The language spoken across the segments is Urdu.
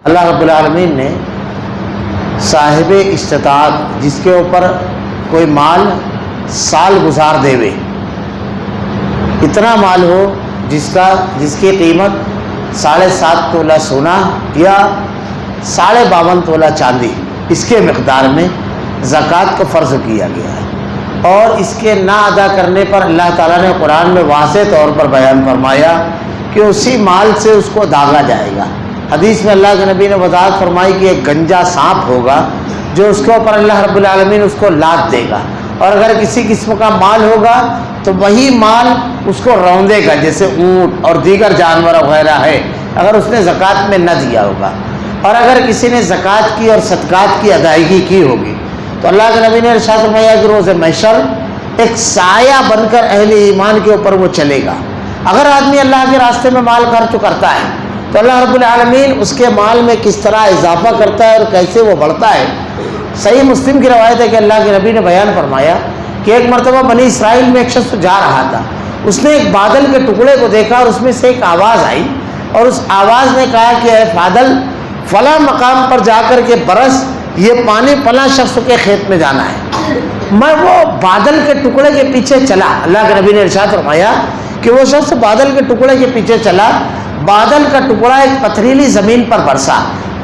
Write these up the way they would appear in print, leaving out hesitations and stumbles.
اللہ رب العالمین نے صاحب استطاعت جس کے اوپر کوئی مال سال گزار دے وے، اتنا مال ہو جس کی قیمت 7.5 تولہ سونا یا 52.5 تولہ چاندی، اس کے مقدار میں زکوٰۃ کو فرض کیا گیا ہے، اور اس کے نہ ادا کرنے پر اللہ تعالیٰ نے قرآن میں واضح طور پر بیان فرمایا کہ اسی مال سے اس کو داغا جائے گا۔ حدیث میں اللہ کے نبی نے وضاحت فرمائی کہ ایک گنجا سانپ ہوگا جو اس کے اوپر اللہ رب العالمین اس کو لات دے گا، اور اگر کسی قسم کا مال ہوگا تو وہی مال اس کو روندے گا، جیسے اونٹ اور دیگر جانور وغیرہ ہے، اگر اس نے زکوٰۃ میں نہ دیا ہوگا۔ اور اگر کسی نے زکوٰۃ کی اور صدقات کی ادائیگی کی ہوگی تو اللہ کے نبی نے ارشاد فرمایا کہ روز محشر ایک سایہ بن کر اہل ایمان کے اوپر وہ چلے گا۔ اگر آدمی اللہ کے راستے میں مال خرچ کرتا ہے تو اللہ رب العالمین اس کے مال میں کس طرح اضافہ کرتا ہے اور کیسے وہ بڑھتا ہے۔ صحیح مسلم کی روایت ہے کہ اللہ کے نبی نے بیان فرمایا کہ ایک مرتبہ بنی اسرائیل میں ایک شخص جا رہا تھا، اس نے ایک بادل کے ٹکڑے کو دیکھا اور اس میں سے ایک آواز آئی، اور اس آواز نے کہا کہ اے بادل، فلاں مقام پر جا کر کے برس، یہ پانی فلاں شخص کے کھیت میں جانا ہے۔ میں وہ بادل کے ٹکڑے کے پیچھے چلا، اللہ کے نبی نے ارشاد فرمایا کہ وہ شخص بادل کے ٹکڑے کے پیچھے چلا، بادل کا ٹکڑا ایک پتھریلی زمین پر برسا،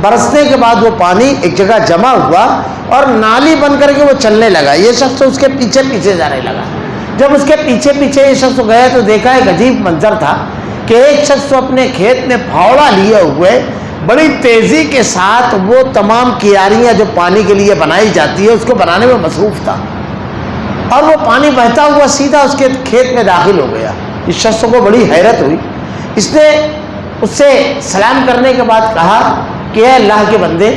برسنے کے بعد وہ پانی ایک جگہ جمع ہوا اور نالی بن کر کے وہ چلنے لگا۔ یہ شخص اس کے پیچھے پیچھے جانے لگا۔ جب اس کے پیچھے پیچھے یہ شخص گیا تو دیکھا ایک عجیب منظر تھا کہ ایک شخص اپنے کھیت میں پھاوڑا لیے ہوئے بڑی تیزی کے ساتھ وہ تمام کیاریاں جو پانی کے لیے بنائی جاتی ہے اس کو بنانے میں مصروف تھا، اور وہ پانی بہتا ہوا سیدھا اس کے کھیت میں داخل ہو گیا۔ اس شخص کو بڑی حیرت ہوئی، اس نے اس سے سلام کرنے کے بعد کہا کہ اے اللہ کے بندے،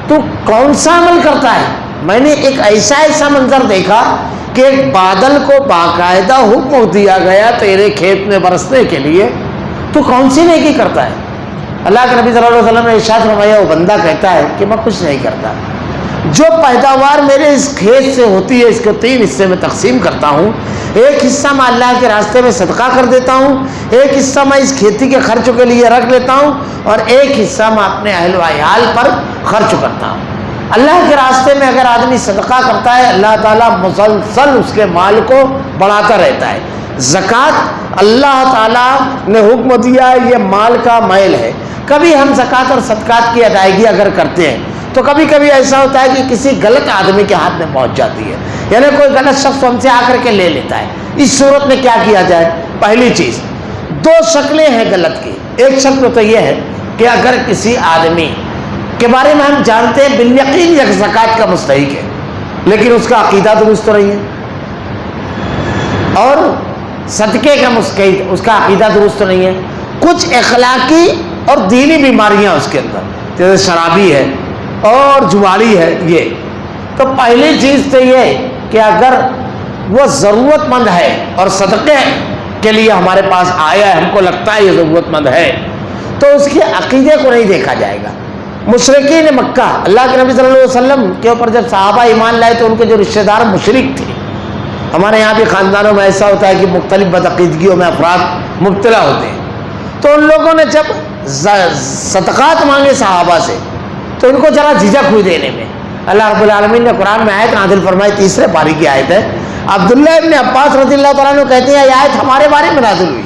تو کون سا عمل کرتا ہے؟ میں نے ایک ایسا منظر دیکھا کہ ایک بادل کو باقاعدہ حکم دیا گیا تیرے کھیت میں برسنے کے لیے، تو کون سی نیکی کرتا ہے؟ اللہ کے نبی صلی اللہ علیہ وسلم نے ارشاد فرمایا، وہ بندہ کہتا ہے کہ میں کچھ نہیں کرتا، جو پیداوار میرے اس کھیت سے ہوتی ہے اس کو 3 حصے میں تقسیم کرتا ہوں، ایک حصہ میں اللہ کے راستے میں صدقہ کر دیتا ہوں، ایک حصہ میں اس کھیتی کے خرچ کے لیے رکھ لیتا ہوں، اور ایک حصہ میں اپنے اہل و عیال پر خرچ کرتا ہوں۔ اللہ کے راستے میں اگر آدمی صدقہ کرتا ہے اللہ تعالیٰ مسلسل اس کے مال کو بڑھاتا رہتا ہے۔ زکوٰۃ اللہ تعالیٰ نے حکم دیا ہے، یہ مال کا میل ہے۔ کبھی ہم زکوٰۃ اور صدقات کی ادائیگی اگر کرتے ہیں تو کبھی کبھی ایسا ہوتا ہے کہ کسی غلط آدمی کے ہاتھ میں پہنچ جاتی ہے، یعنی کوئی غلط شخص ہم سے آ کر کے لے لیتا ہے۔ اس صورت میں کیا کیا جائے؟ پہلی چیز، 2 شکلیں ہیں غلط کی۔ ایک شکل تو یہ ہے کہ اگر کسی آدمی کے بارے میں ہم جانتے ہیں بالیقین یہ زکوٰۃ کا مستحق ہے، لیکن اس کا عقیدہ درست نہیں ہے، اور صدقے کا مستحق اس کا عقیدہ درست نہیں ہے، کچھ اخلاقی اور دینی بیماریاں اس کے اندر، جیسے شرابی ہے اور جواڑی ہے۔ یہ تو پہلی چیز تو یہ کہ اگر وہ ضرورت مند ہے اور صدقے کے لیے ہمارے پاس آیا ہے، ہم کو لگتا ہے یہ ضرورت مند ہے، تو اس کے عقیدے کو نہیں دیکھا جائے گا۔ مشرکین مکہ، اللہ کے نبی صلی اللہ علیہ وسلم کے اوپر جب صحابہ ایمان لائے تو ان کے جو رشتہ دار مشرک تھے، ہمارے یہاں بھی خاندانوں میں ایسا ہوتا ہے کہ مختلف بدعقیدگیوں میں افراد مبتلا ہوتے ہیں، تو ان لوگوں نے جب صدقات مانگے صحابہ سے تو ان کو ذرا جھجک ہوئی دینے میں۔ اللہ رب العالمین نے قرآن میں آیت نازل فرمائی، 3 پاری کی آیت ہے۔ عبداللہ ابن عباس رضی اللہ تعالیٰ عنہ کہتے ہیں یہ آیت ہمارے بارے میں نازل ہوئی۔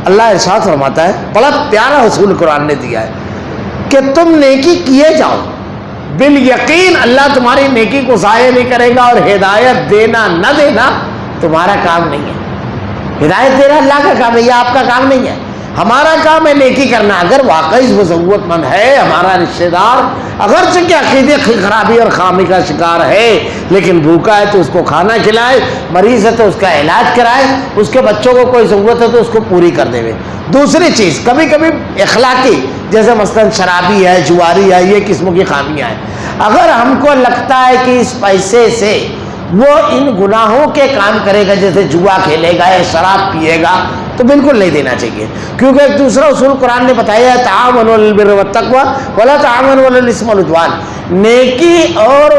اللہ ارشاد فرماتا ہے، بڑا پیارا اصول قرآن نے دیا ہے کہ تم نیکی کیے جاؤ، بالیقین اللہ تمہاری نیکی کو ضائع نہیں کرے گا، اور ہدایت دینا نہ دینا تمہارا کام نہیں ہے۔ ہدایت دینا اللہ کا کام ہے، یہ آپ کا کام نہیں ہے۔ ہمارا کام ہے نیکی کرنا۔ اگر واقعی وہ ضرورت مند ہے ہمارا رشتہ دار، اگرچہ کہ عقیدے کی خرابی اور خامی کا شکار ہے لیکن بھوکا ہے تو اس کو کھانا کھلائے، مریض ہے تو اس کا علاج کرائے، اس کے بچوں کو کوئی ضرورت ہے تو اس کو پوری کر دے۔ دوسری چیز، کبھی کبھی اخلاقی، جیسے مثلاً شرابی ہے، جواری ہے، یہ قسموں کی خامیاں ہیں، اگر ہم کو لگتا ہے کہ اس پیسے سے وہ ان گناہوں کے کام کرے گا، جیسے جوا کھیلے گا یا شراب پیے گا، تو بالکل نہیں دینا چاہیے، کیونکہ ایک دوسرا اصول قرآن نے بتایا ہے، تعاونوا علی البر والتقوی ولا تعاونوا علی الاثم والعدوان، نیکی اور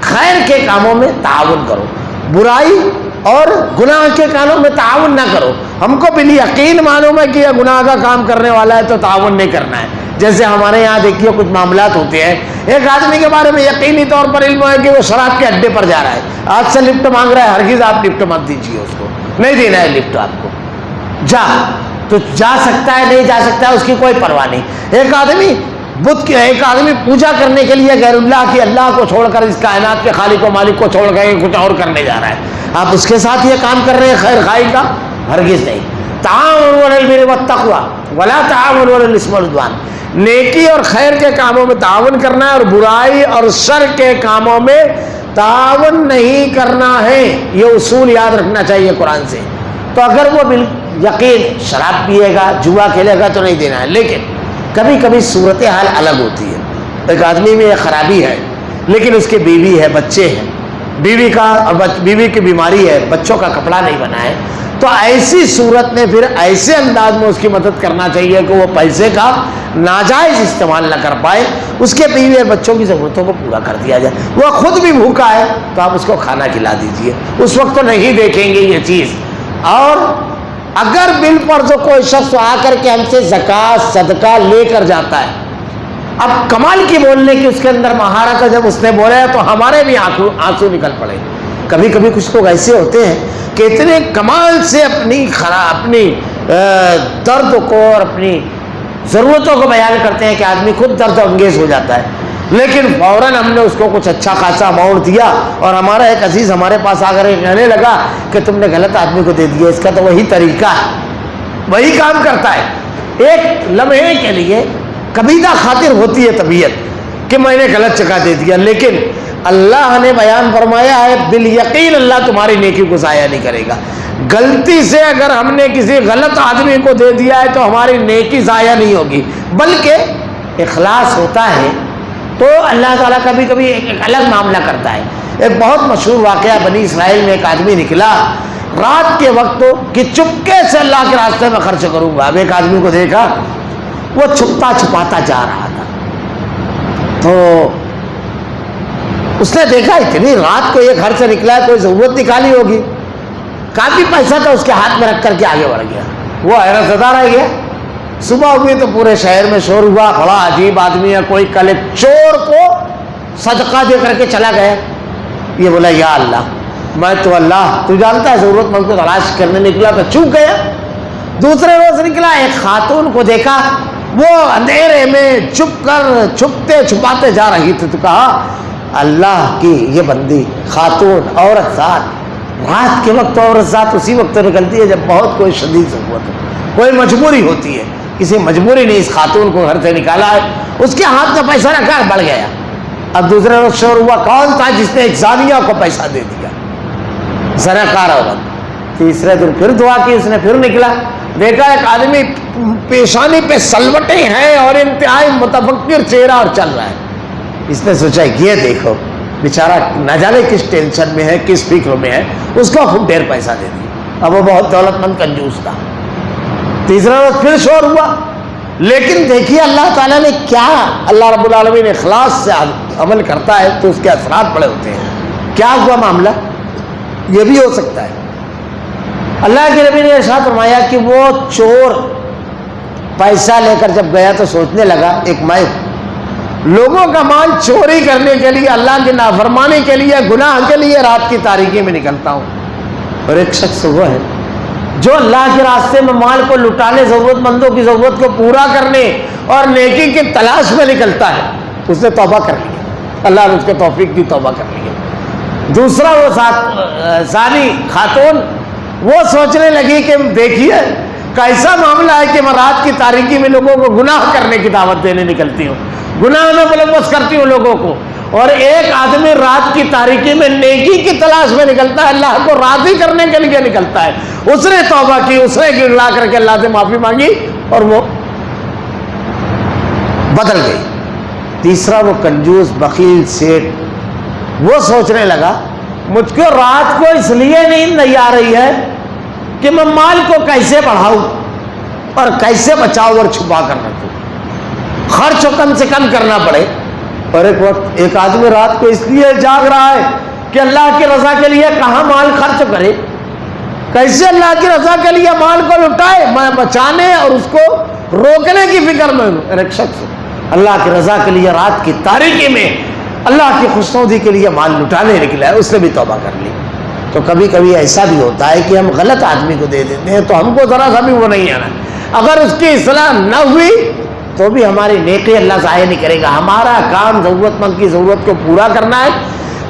خیر کے کاموں میں تعاون کرو، برائی اور گناہ کے کاموں میں تعاون نہ کرو۔ ہم کو بالیقین معلوم ہے کہ یہ گناہ کا کام کرنے والا ہے تو تعاون نہیں کرنا ہے، جیسے ہمارے یہاں دیکھیے کچھ معاملات ہوتے ہیں، ایک آدمی کے بارے میں یقینی طور پر علم ہے کہ وہ شراب کے اڈے پر جا رہا ہے، آج سے لفٹ مانگ رہا ہے، ہرگز آپ لفٹ مت دیجیے اس کو، نہیں دینا ہے لفٹ آپ کو، جا تو جا سکتا ہے نہیں جا سکتا ہے اس کی کوئی پرواہ نہیں۔ ایک آدمی پوجا کرنے کے لیے غیر اللہ کی، اللہ کو چھوڑ کر اس کائنات کے خالق و مالک کو چھوڑ کر کچھ اور کرنے جا رہا ہے، آپ اس کے ساتھ یہ کام کر رہے ہیں خیر خواہی کا؟ ہرگز نہیں۔ تعاونوا علی البر والتقوی ولا تعاونوا علی الاثم والعدوان، نیکی اور خیر کے کاموں میں تعاون کرنا ہے اور برائی اور شر کے کاموں میں تعاون نہیں کرنا ہے، یہ اصول یاد رکھنا چاہیے قرآن سے۔ تو اگر وہ یقین شراب پیے گا، جوا کھیلے گا تو نہیں دینا ہے، لیکن کبھی کبھی صورتحال الگ ہوتی ہے، ایک آدمی میں یہ خرابی ہے لیکن اس کی بیوی ہے، بچے ہیں، بیوی کی بیماری ہے، بچوں کا کپڑا نہیں بنا ہے، تو ایسی صورت میں پھر ایسے انداز میں اس کی مدد کرنا چاہیے کہ وہ پیسے کا ناجائز استعمال نہ کر پائے، اس کے بیوی اور بچوں کی ضرورتوں کو پورا کر دیا جائے۔ وہ خود بھی بھوکا ہے تو آپ اس کو کھانا کھلا دیجیے، اس وقت تو نہیں دیکھیں گے یہ چیز۔ اور اگر بل پر جو کوئی شخص آ کر کے ہم سے زکوٰۃ صدقہ لے کر جاتا ہے، اب کمال کی بولنے کی اس کے اندر مہارت ہے، جب اس نے بولا تو ہمارے بھی آنسو نکل پڑے۔ کبھی کبھی کچھ لوگ ایسے ہوتے ہیں کہ اتنے کمال سے اپنی درد کو اور اپنی ضرورتوں کو بیان کرتے ہیں کہ آدمی خود درد انگیز ہو جاتا ہے، لیکن فوراً ہم نے اس کو کچھ اچھا خاصا اماؤنٹ دیا اور ہمارا ایک عزیز ہمارے پاس آ کر کہنے لگا کہ تم نے غلط آدمی کو دے دیا، اس کا تو وہی طریقہ ہے، وہی کام کرتا ہے۔ ایک لمحے کے لیے کبیدہ خاطر ہوتی ہے طبیعت کہ میں نے غلط جگہ دے دیا، لیکن اللہ نے بیان فرمایا ہے بالیقین اللہ تمہاری نیکی کو ضائع نہیں کرے گا۔ غلطی سے اگر ہم نے کسی غلط آدمی کو دے دیا ہے تو ہماری نیکی ضائع نہیں ہوگی، بلکہ اخلاص ہوتا ہے تو اللہ تعالیٰ کبھی کبھی ایک الگ معاملہ کرتا ہے۔ ایک بہت مشہور واقعہ، بنی اسرائیل میں ایک آدمی نکلا رات کے وقت کہ چپکے سے اللہ کے راستے میں خرچ کروں گا۔ اب ایک آدمی کو دیکھا وہ چھپتا چھپاتا جا رہا تھا، تو اس نے دیکھا اتنی رات کو یہ گھر سے نکلا ہے، کوئی ضرورت نکالی ہوگی، کافی پیسہ تھا اس کے ہاتھ میں رکھ کر کے آگے بڑھ گیا۔ وہ حیرت زدہ رہ گیا۔ صبح ہوئی تو پورے شہر میں شور ہوا، بڑا عجیب آدمی ہے، کوئی کل چور کو صدقہ دے کر کے چلا گیا۔ یہ بولا یا اللہ، میں تو اللہ تو جانتا ہے ضرورت مند کو تلاش کرنے نکلا تو چوک گیا۔ دوسرے روز نکلا، ایک خاتون کو دیکھا وہ اندھیرے میں چھپتے چھپاتے جا رہی تھی، تو کہا اللہ کی یہ بندی خاتون عورت ذات رات کے وقت عورت ذات اسی وقت نکلتی ہے جب بہت کوئی شدید ضرورت ہو، کوئی مجبوری ہوتی ہے، کسی مجبوری نے اس خاتون کو گھر سے نکالا ہے، اس کے ہاتھ میں پیسہ رکھا بڑھ گیا۔ اب دوسرے روز شور ہوا، کون تھا جس نے ایک زانیہ کو پیسہ دے دیا؟ زناکار عورت۔ تیسرے دن پھر دعا کی، اس نے پھر نکلا، دیکھا ایک آدمی پیشانی پہ سلوٹیں ہیں اور انتہائی متفکر چہرہ اور چل رہا ہے۔ اس نے سوچا یہ دیکھو بیچارہ نہ جانے کس ٹینشن میں ہے، کس فکر میں ہے، اس کو خوب ڈھیر پیسہ دے دیا۔ اب وہ بہت دولت مند کنجوس تھا۔ تیسرا روز پھر شور ہوا، لیکن دیکھیے اللہ تعالیٰ نے کیا، اللہ رب العالمین اخلاص سے عمل کرتا ہے تو اس کے اثرات بڑے ہوتے ہیں۔ کیا ہوا معاملہ؟ یہ بھی ہو سکتا ہے۔ اللہ کے نبی نے ارشاد فرمایا کہ وہ چور پیسہ لے کر جب گیا تو سوچنے لگا، ایک میں لوگوں کا مال چوری کرنے کے لیے، اللہ کی نافرمانی کے لیے، گناہ کے لیے رات کی تاریکی میں نکلتا ہوں، اور ایک شخص وہ ہے جو اللہ کے راستے میں مال کو لٹانے، ضرورت مندوں کی ضرورت کو پورا کرنے اور نیکی کی تلاش میں نکلتا ہے، اس نے توبہ کر لی، اللہ نے اس کے توفیق دی، توبہ کر لی۔ دوسرا وہ زانی خاتون، وہ سوچنے لگی کہ دیکھیے کیسا معاملہ ہے کہ میں رات کی تاریکی میں لوگوں کو گناہ کرنے کی دعوت دینے نکلتی ہوں، گناہ میں ملوث کرتی ہوں لوگوں کو، اور ایک آدمی رات کی تاریکی میں نیکی کی تلاش میں نکلتا ہے، اللہ کو راضی کرنے کے لیے نکلتا ہے۔ اس نے توبہ کی، اس نے گڑلا کر کے اللہ سے معافی مانگی اور وہ بدل گئی۔ تیسرا وہ کنجوس بخیل سیٹ، وہ سوچنے لگا مجھ کو رات کو اس لیے نیند نہیں آ رہی ہے کہ میں مال کو کیسے بڑھاؤں اور کیسے بچاؤں اور چھپا کر رکھوں، خرچ کم سے کم کرنا پڑے۔ اور ایک وقت ایک آدمی رات کو اس لیے جاگ رہا ہے کہ اللہ کی رضا کے لیے کہاں مال خرچ کرے، کیسے اللہ کی رضا کے لیے مال کو لٹائے، میں بچانے اور اس کو روکنے کی فکر میں ہوں۔ ایک شخص اللہ کی رضا کے لیے رات کی تاریکی میں اللہ کی خوشنودی کے لیے مال لٹانے نکلا ہے، اس نے بھی توبہ کر لی۔ تو کبھی کبھی ایسا بھی ہوتا ہے کہ ہم غلط آدمی کو دے دیتے ہیں تو ہم کو ذرا سا بھی وہ نہیں آنا، اگر اس کی اصلاح نہ ہوئی تو بھی ہماری نیکی اللہ ضائع نہیں کرے گا۔ ہمارا کام ضرورت مند کی ضرورت کو پورا کرنا ہے۔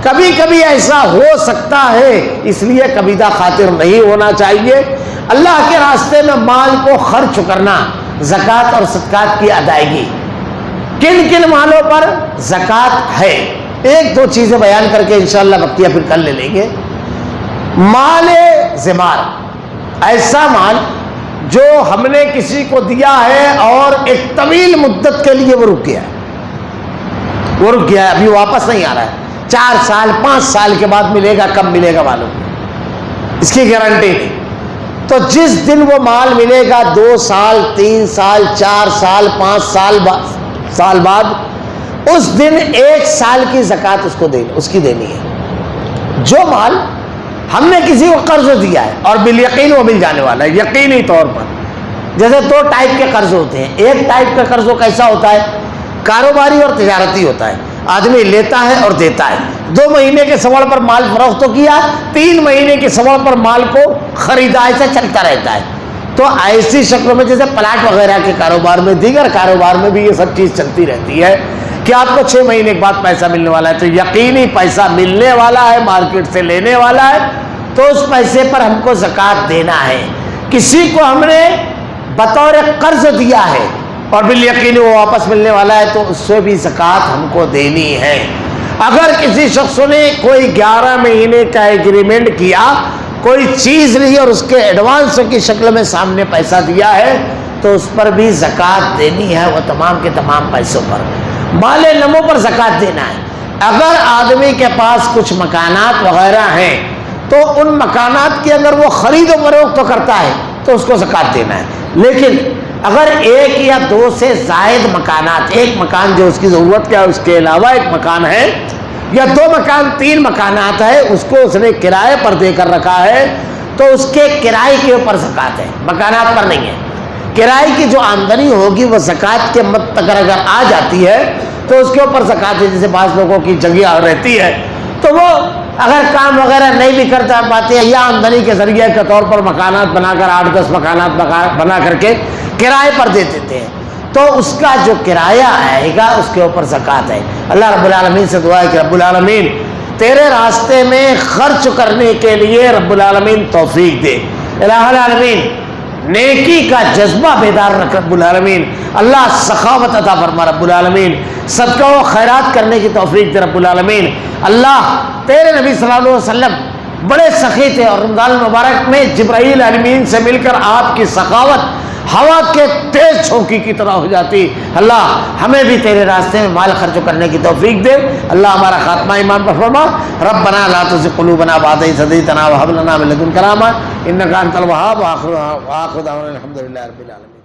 کبھی کبھی ایسا ہو سکتا ہے، اس لیے کبیدہ خاطر نہیں ہونا چاہیے۔ اللہ کے راستے میں مال کو خرچ کرنا، زکوٰۃ اور صدقات کی ادائیگی، کن کن مالوں پر زکوٰۃ ہے، ایک دو چیزیں بیان کر کے انشاءاللہ بقیہ پھر کل لے لیں گے۔ مال ذمار، ایسا مال جو ہم نے کسی کو دیا ہے اور ایک طویل مدت کے لیے وہ رک گیا ہے، ابھی واپس نہیں آ رہا ہے، 4 سال 5 سال کے بعد ملے گا، کب ملے گا معلوم نہیں، اس کی گارنٹی نہیں۔ تو جس دن وہ مال ملے گا 2 سال 3 سال 4 سال 5 سال بعد، اس دن 1 سال کی زکوٰۃ اس کی دینی ہے۔ جو مال ہم نے کسی کو قرض دیا ہے اور بالیقین وہ مل جانے والا ہے یقینی طور پر، جیسے 2 ٹائپ کے قرض ہوتے ہیں۔ ایک ٹائپ کا قرض کیسا ہوتا ہے؟ کاروباری اور تجارتی ہوتا ہے، آدمی لیتا ہے اور دیتا ہے۔ 2 مہینے کے سوال پر مال فروخت کیا، 3 مہینے کے سوال پر مال کو خریدا، ایسا چلتا رہتا ہے۔ تو ایسی شکلوں میں جیسے پلاٹ وغیرہ کے کاروبار میں، دیگر کاروبار میں بھی یہ سب چیز چلتی رہتی ہے کہ آپ کو 6 مہینے کے بعد پیسہ ملنے والا ہے، تو یقینی پیسہ ملنے والا ہے، مارکیٹ سے لینے والا ہے، تو اس پیسے پر ہم کو زکوٰۃ دینا ہے۔ کسی کو ہم نے بطور قرض دیا ہے اور بالیقین وہ واپس ملنے والا ہے تو اس سے بھی زکوٰۃ ہم کو دینی ہے۔ اگر کسی شخص نے کوئی 11 مہینے کا ایگریمنٹ کیا، کوئی چیز لی اور اس کے ایڈوانس کی شکل میں سامنے پیسہ دیا ہے تو اس پر بھی زکوٰۃ دینی ہے، وہ تمام کے تمام پیسوں پر۔ مال نمو پر زکوٰۃ دینا ہے۔ اگر آدمی کے پاس کچھ مکانات وغیرہ ہیں تو ان مکانات کی اگر وہ خرید و فروخت تو کرتا ہے تو اس کو زکوٰۃ دینا ہے، لیکن اگر 1 یا 2 سے زائد مکانات، ایک مکان جو اس کی ضرورت کیا اس کے علاوہ ایک مکان ہے، یا 2 مکان 3 مکانات ہے، اس کو اس نے کرائے پر دے کر رکھا ہے تو اس کے کرائے کے اوپر زکوٰۃ ہے، مکانات پر نہیں ہے۔ کرائے کی جو آمدنی ہوگی وہ زکوٰۃ کے مد تک اگر آ جاتی ہے تو اس کے اوپر زکوٰۃ ہے۔ جیسے بعض لوگوں کی جگہ رہتی ہے تو وہ اگر کام وغیرہ نہیں بھی کرتا پاتے ہیں یا آمدنی کے ذریعے کے طور پر مکانات بنا کر 8-10 مکانات بنا کر کے کرائے پر دے دیتے ہیں تو اس کا جو کرایہ آئے گا اس کے اوپر زکوٰۃ ہے۔ اللہ رب العالمین سے دعا ہے کہ رب العالمین تیرے راستے میں خرچ کرنے کے لیے رب العالمین توفیق دے۔ الہ العالمین نیکی کا جذبہ بیدار رکھ رب العالمین، اللہ سخاوت عطا فرما رب العالمین، صدقہ و خیرات کرنے کی توفیق دے رب العالمین۔ اللہ تیرے نبی صلی اللہ علیہ وسلم بڑے سخی تھے اور رمضان المبارک میں جبرائیل امین سے مل کر آپ کی سخاوت ہوا کے تیز چھونکی کی طرح ہو جاتی۔ اللہ ہمیں بھی تیرے راستے میں مال خرچ کرنے کی توفیق دے۔ اللہ ہمارا خاتمہ ایمان پر فرما۔ ربنا لا تزغ قلوبنا بعد إذ هديتنا وهب لنا من لدنك رحمة إنك أنت الوهاب۔ وآخر دعوانا الحمد لله رب العالمين۔